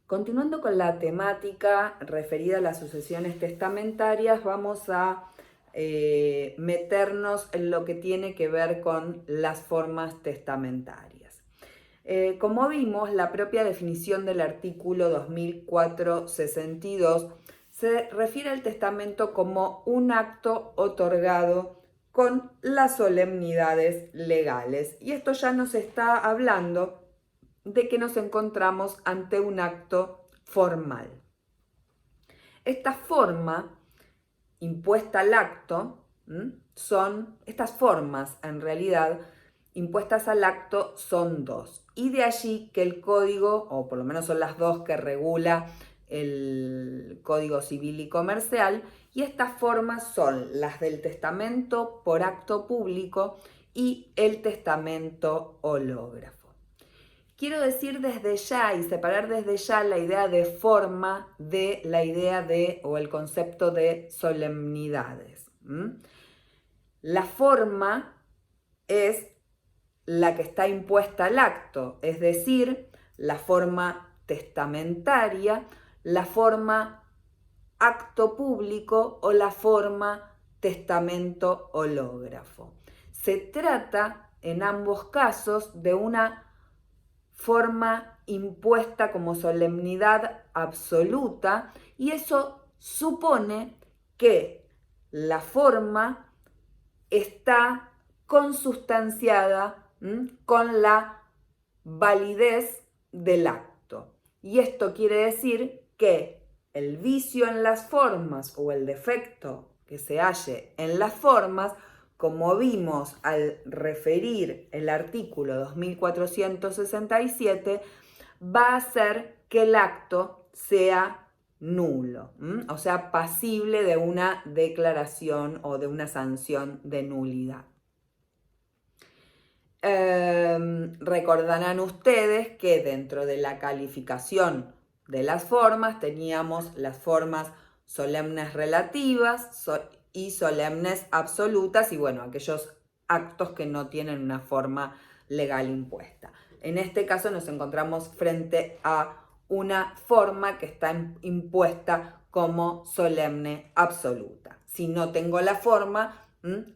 Continuando con la temática referida a las sucesiones testamentarias, vamos a meternos en lo que tiene que ver con las formas testamentarias. Como vimos, la propia definición del artículo 2462 se refiere al testamento como un acto otorgado con las solemnidades legales. Y esto ya nos está hablando de que nos encontramos ante un acto formal. Esta forma impuesta al acto son, estas formas en realidad impuestas al acto son dos. Y de allí que el código, o por lo menos son las dos que regula el Código Civil y Comercial, y estas formas son las del testamento por acto público y el testamento hológrafo. Quiero decir desde ya y separar desde ya la idea de forma de la idea de o el concepto de solemnidades. La forma es la que está impuesta al acto, es decir, la forma testamentaria, la forma acto público o la forma testamento hológrafo. Se trata en ambos casos de una forma impuesta como solemnidad absoluta, y eso supone que la forma está consustanciada con la validez del acto. Y esto quiere decir que el vicio en las formas o el defecto que se halle en las formas, como vimos al referir el artículo 2467, va a hacer que el acto sea nulo, o sea, pasible de una declaración o de una sanción de nulidad. Recordarán ustedes que dentro de la calificación de las formas teníamos las formas solemnes relativas y solemnes absolutas, y bueno, aquellos actos que no tienen una forma legal impuesta. En este caso nos encontramos frente a una forma que está impuesta como solemne absoluta. Si no tengo la forma,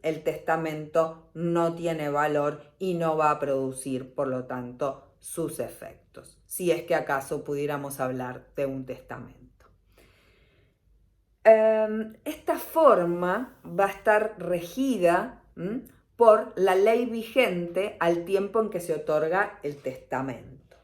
el testamento no tiene valor y no va a producir, por lo tanto, sus efectos, si es que acaso pudiéramos hablar de un testamento. Esta forma va a estar regida por la ley vigente al tiempo en que se otorga el testamento.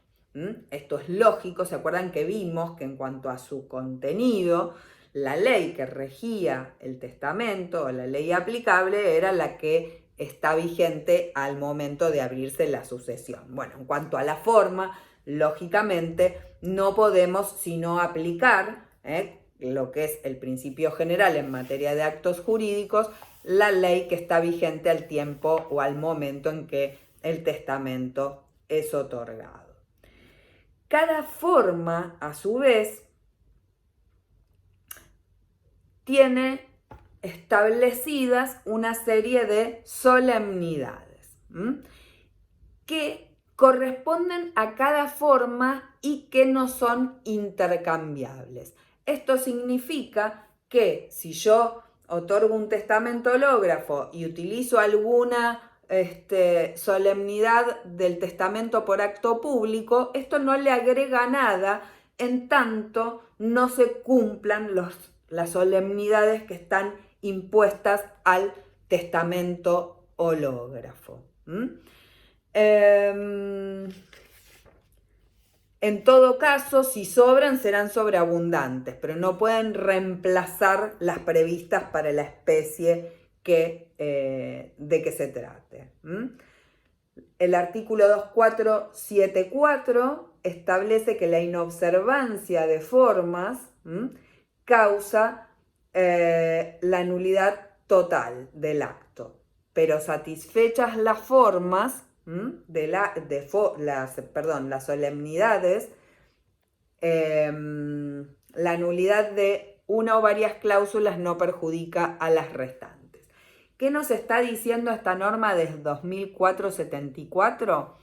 Esto es lógico, ¿se acuerdan que vimos que en cuanto a su contenido, la ley que regía el testamento o la ley aplicable era la que está vigente al momento de abrirse la sucesión? Bueno, en cuanto a la forma, lógicamente no podemos sino aplicar lo que es el principio general en materia de actos jurídicos, la ley que está vigente al tiempo o al momento en que el testamento es otorgado. Cada forma, a su vez, tiene establecidas una serie de solemnidades que corresponden a cada forma y que no son intercambiables. Esto significa que si yo otorgo un testamento hológrafo y utilizo alguna solemnidad del testamento por acto público, esto no le agrega nada en tanto no se cumplan las solemnidades que están impuestas al testamento hológrafo. En todo caso, si sobran, serán sobreabundantes, pero no pueden reemplazar las previstas para la especie de que se trate. El artículo 2474 establece que la inobservancia de formas causa la nulidad total del acto, pero satisfechas las formas las solemnidades, la nulidad de una o varias cláusulas no perjudica a las restantes. ¿Qué nos está diciendo esta norma del 2474?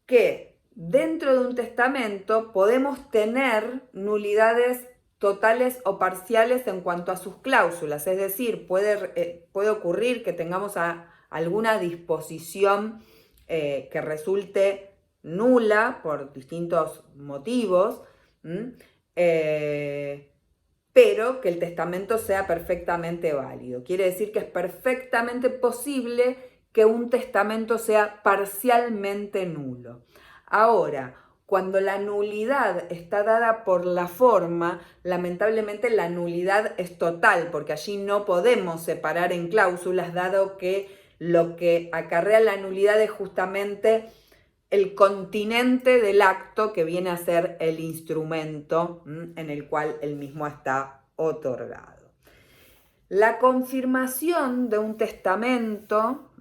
Que dentro de un testamento podemos tener nulidades totales o parciales en cuanto a sus cláusulas, es decir, puede ocurrir que tengamos alguna disposición que resulte nula por distintos motivos, pero que el testamento sea perfectamente válido. Quiere decir que es perfectamente posible que un testamento sea parcialmente nulo. Ahora, cuando la nulidad está dada por la forma, lamentablemente la nulidad es total, porque allí no podemos separar en cláusulas, dado que lo que acarrea la nulidad es justamente el continente del acto que viene a ser el instrumento en el cual el mismo está otorgado. La confirmación de un testamento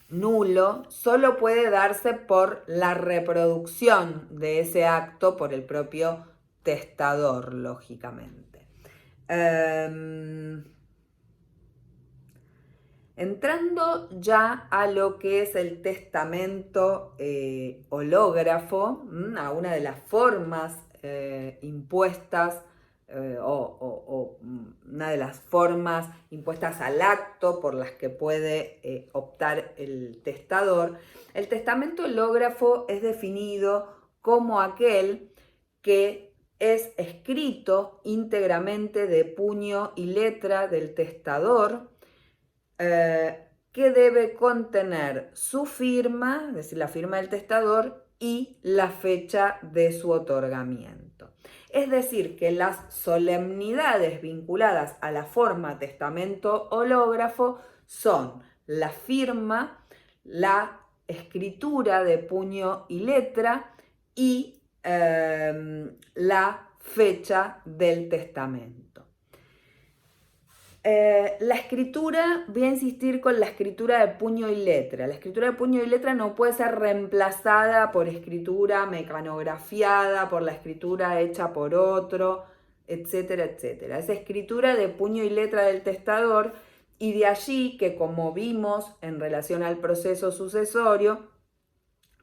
nulo solo puede darse por la reproducción de ese acto por el propio testador, lógicamente. Entrando ya a lo que es el testamento hológrafo, a una de las formas impuestas o una de las formas impuestas al acto por las que puede optar el testador, el testamento hológrafo es definido como aquel que es escrito íntegramente de puño y letra del testador, que debe contener su firma, es decir, la firma del testador, y la fecha de su otorgamiento. Es decir, que las solemnidades vinculadas a la forma testamento hológrafo son la firma, la escritura de puño y letra y la fecha del testamento. La escritura, voy a insistir con la escritura de puño y letra. La escritura de puño y letra no puede ser reemplazada por escritura mecanografiada, por la escritura hecha por otro, etcétera, etcétera. Es escritura de puño y letra del testador, y de allí que, como vimos en relación al proceso sucesorio,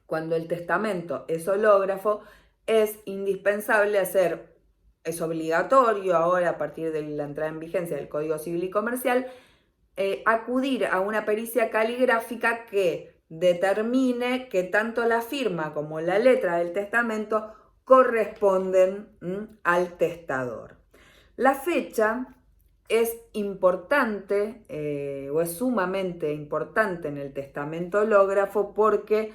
cuando el testamento es hológrafo, es indispensable es obligatorio ahora a partir de la entrada en vigencia del Código Civil y Comercial, acudir a una pericia caligráfica que determine que tanto la firma como la letra del testamento corresponden al testador. La fecha es importante o es sumamente importante en el testamento hológrafo porque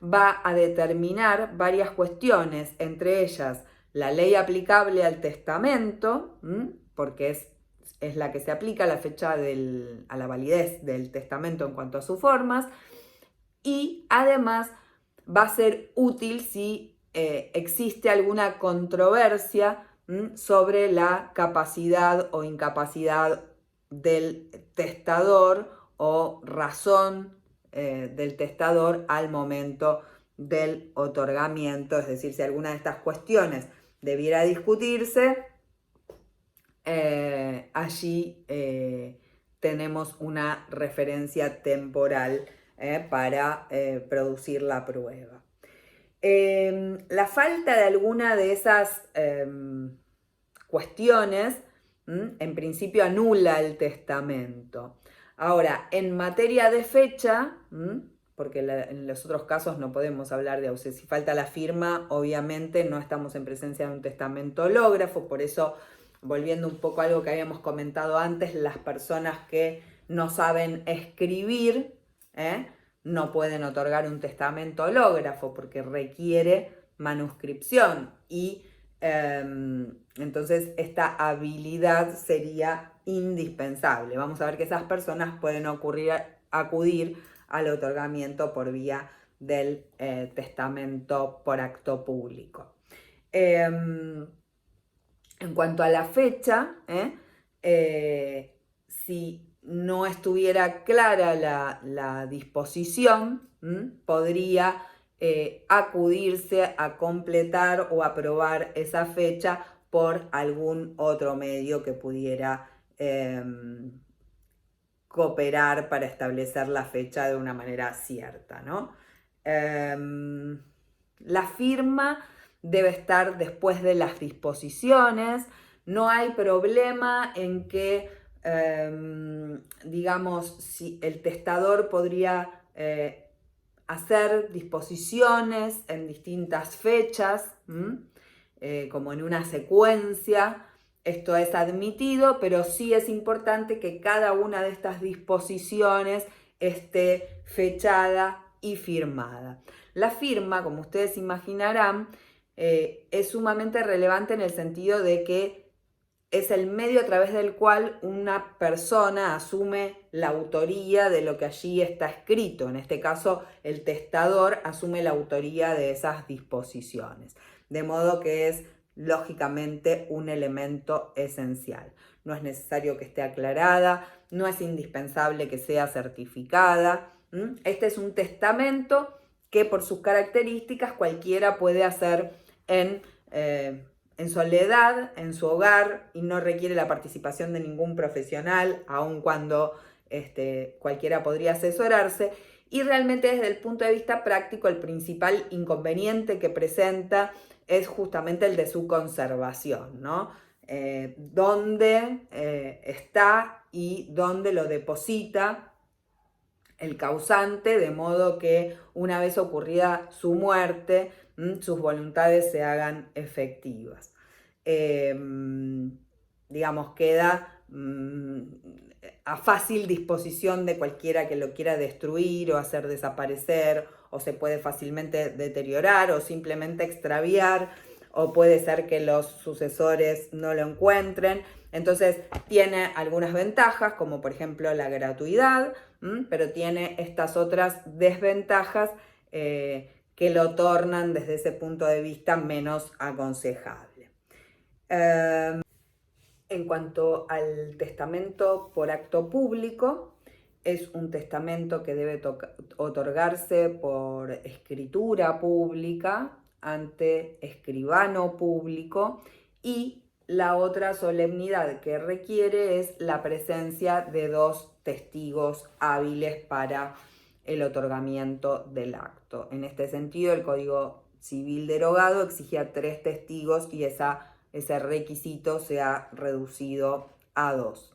va a determinar varias cuestiones, entre ellas la ley aplicable al testamento, porque es la que se aplica a la fecha a la validez del testamento en cuanto a sus formas, y además va a ser útil si existe alguna controversia sobre la capacidad o incapacidad del testador o razón del testador al momento del otorgamiento, es decir, si alguna de estas cuestiones debiera discutirse, allí tenemos una referencia temporal para producir la prueba. La falta de alguna de esas cuestiones, en principio anula el testamento. Ahora, en materia de fecha, porque en los otros casos no podemos hablar de ausencia, si falta la firma, obviamente no estamos en presencia de un testamento hológrafo, por eso, volviendo un poco a algo que habíamos comentado antes, las personas que no saben escribir, no pueden otorgar un testamento hológrafo porque requiere manuscripción y entonces esta habilidad sería indispensable. Vamos a ver que esas personas pueden acudir al otorgamiento por vía del testamento por acto público. En cuanto a la fecha, si no estuviera clara la disposición, podría acudirse a completar o aprobar esa fecha por algún otro medio que pudiera cooperar para establecer la fecha de una manera cierta, ¿no? La firma debe estar después de las disposiciones. No hay problema en que, digamos, si el testador podría hacer disposiciones en distintas fechas, como en una secuencia. Esto es admitido, pero sí es importante que cada una de estas disposiciones esté fechada y firmada. La firma, como ustedes imaginarán, es sumamente relevante en el sentido de que es el medio a través del cual una persona asume la autoría de lo que allí está escrito. En este caso, el testador asume la autoría de esas disposiciones. De modo que es, lógicamente, un elemento esencial. No es necesario que esté aclarada, no es indispensable que sea certificada. Este es un testamento que por sus características cualquiera puede hacer en soledad, en su hogar, y no requiere la participación de ningún profesional, aun cuando cualquiera podría asesorarse. Y realmente desde el punto de vista práctico, el principal inconveniente que presenta es justamente el de su conservación, ¿no? Dónde está y dónde lo deposita el causante, de modo que una vez ocurrida su muerte, sus voluntades se hagan efectivas. Digamos, queda a fácil disposición de cualquiera que lo quiera destruir o hacer desaparecer, o se puede fácilmente deteriorar o simplemente extraviar, o puede ser que los sucesores no lo encuentren. Entonces tiene algunas ventajas, como por ejemplo la gratuidad, pero tiene estas otras desventajas que lo tornan desde ese punto de vista menos aconsejable. En cuanto al testamento por acto público, es un testamento que debe otorgarse por escritura pública ante escribano público, y la otra solemnidad que requiere es la presencia de 2 testigos hábiles para el otorgamiento del acto. En este sentido, el Código Civil derogado exigía 3 testigos y ese requisito se ha reducido a 2.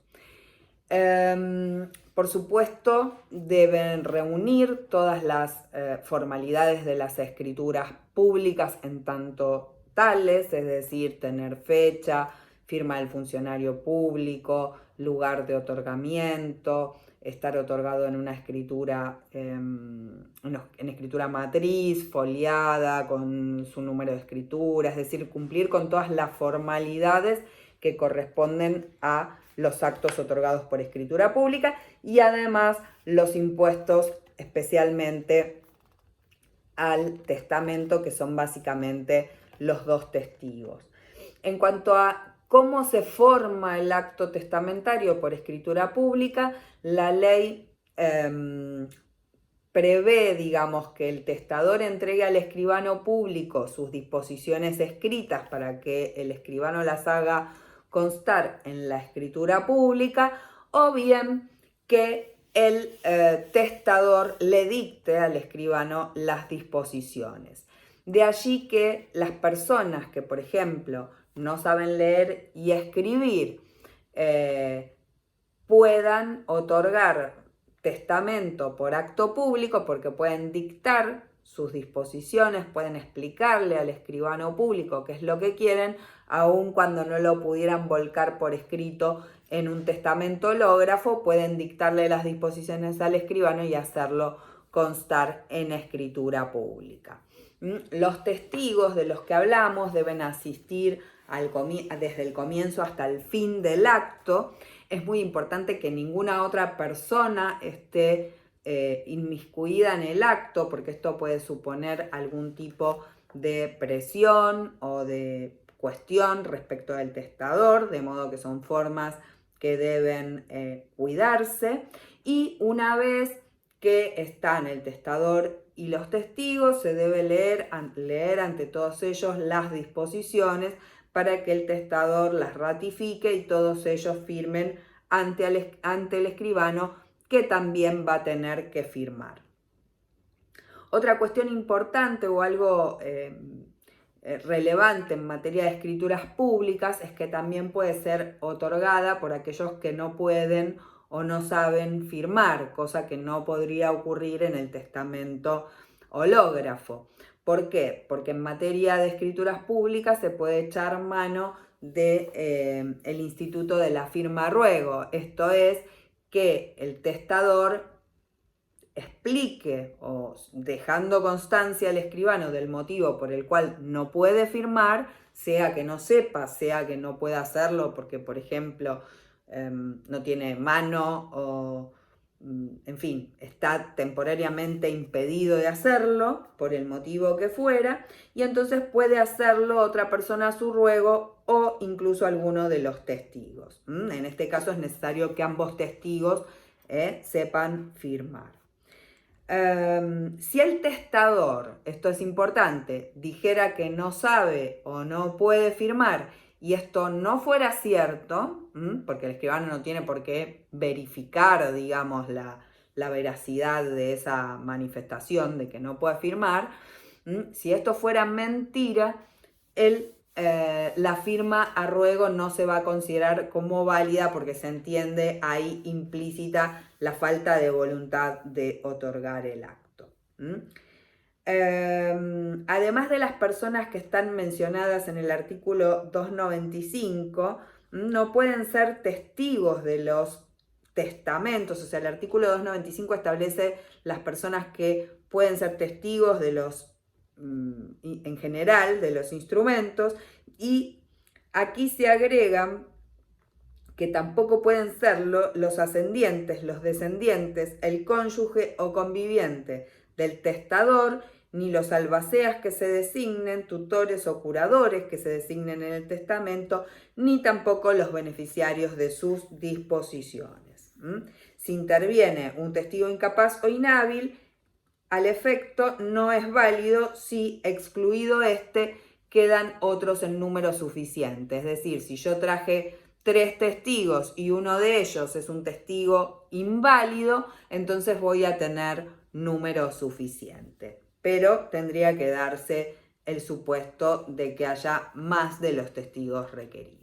Por supuesto, deben reunir todas las formalidades de las escrituras públicas en tanto tales, es decir, tener fecha, firma del funcionario público, lugar de otorgamiento, estar otorgado en una escritura, en escritura matriz, foliada, con su número de escritura, es decir, cumplir con todas las formalidades que corresponden a los actos otorgados por escritura pública, y además los impuestos especialmente al testamento, que son básicamente los 2 testigos. En cuanto a cómo se forma el acto testamentario por escritura pública, la ley prevé, digamos, que el testador entregue al escribano público sus disposiciones escritas para que el escribano las haga constar en la escritura pública, o bien que el testador le dicte al escribano las disposiciones. De allí que las personas que, por ejemplo, no saben leer y escribir, puedan otorgar testamento por acto público, porque pueden dictar sus disposiciones, pueden explicarle al escribano público qué es lo que quieren, aun cuando no lo pudieran volcar por escrito en un testamento hológrafo, pueden dictarle las disposiciones al escribano y hacerlo constar en escritura pública. Los testigos de los que hablamos deben asistir desde el comienzo hasta el fin del acto. Es muy importante que ninguna otra persona esté inmiscuida en el acto, porque esto puede suponer algún tipo de presión o de cuestión respecto del testador, de modo que son formas que deben cuidarse. Y una vez que están el testador y los testigos, se debe leer ante todos ellos las disposiciones para que el testador las ratifique y todos ellos firmen ante el escribano, que también va a tener que firmar. Otra cuestión importante o algo relevante en materia de escrituras públicas es que también puede ser otorgada por aquellos que no pueden o no saben firmar, cosa que no podría ocurrir en el testamento hológrafo. ¿Por qué? Porque en materia de escrituras públicas se puede echar mano de, el instituto de la firma ruego. Esto es que el testador explique o dejando constancia al escribano del motivo por el cual no puede firmar, sea que no sepa, sea que no pueda hacerlo porque, por ejemplo, no tiene mano o, en fin, está temporariamente impedido de hacerlo por el motivo que fuera, y entonces puede hacerlo otra persona a su ruego o incluso alguno de los testigos. En este caso es necesario que ambos testigos sepan firmar. Si el testador, esto es importante, dijera que no sabe o no puede firmar y esto no fuera cierto, porque el escribano no tiene por qué verificar, digamos, la veracidad de esa manifestación de que no puede firmar, si esto fuera mentira, la firma a ruego no se va a considerar como válida porque se entiende ahí implícita la falta de voluntad de otorgar el acto. Además de las personas que están mencionadas en el artículo 295, no pueden ser testigos de los testamentos. O sea, el artículo 295 establece las personas que pueden ser testigos de los, en general, de los instrumentos, y aquí se agregan que tampoco pueden serlo los ascendientes, los descendientes, el cónyuge o conviviente del testador, ni los albaceas que se designen, tutores o curadores que se designen en el testamento, ni tampoco los beneficiarios de sus disposiciones. Si interviene un testigo incapaz o inhábil, al efecto no es válido si, excluido este, quedan otros en número suficiente. Es decir, si yo traje 3 testigos y uno de ellos es un testigo inválido, entonces voy a tener número suficiente. Pero tendría que darse el supuesto de que haya más de los testigos requeridos.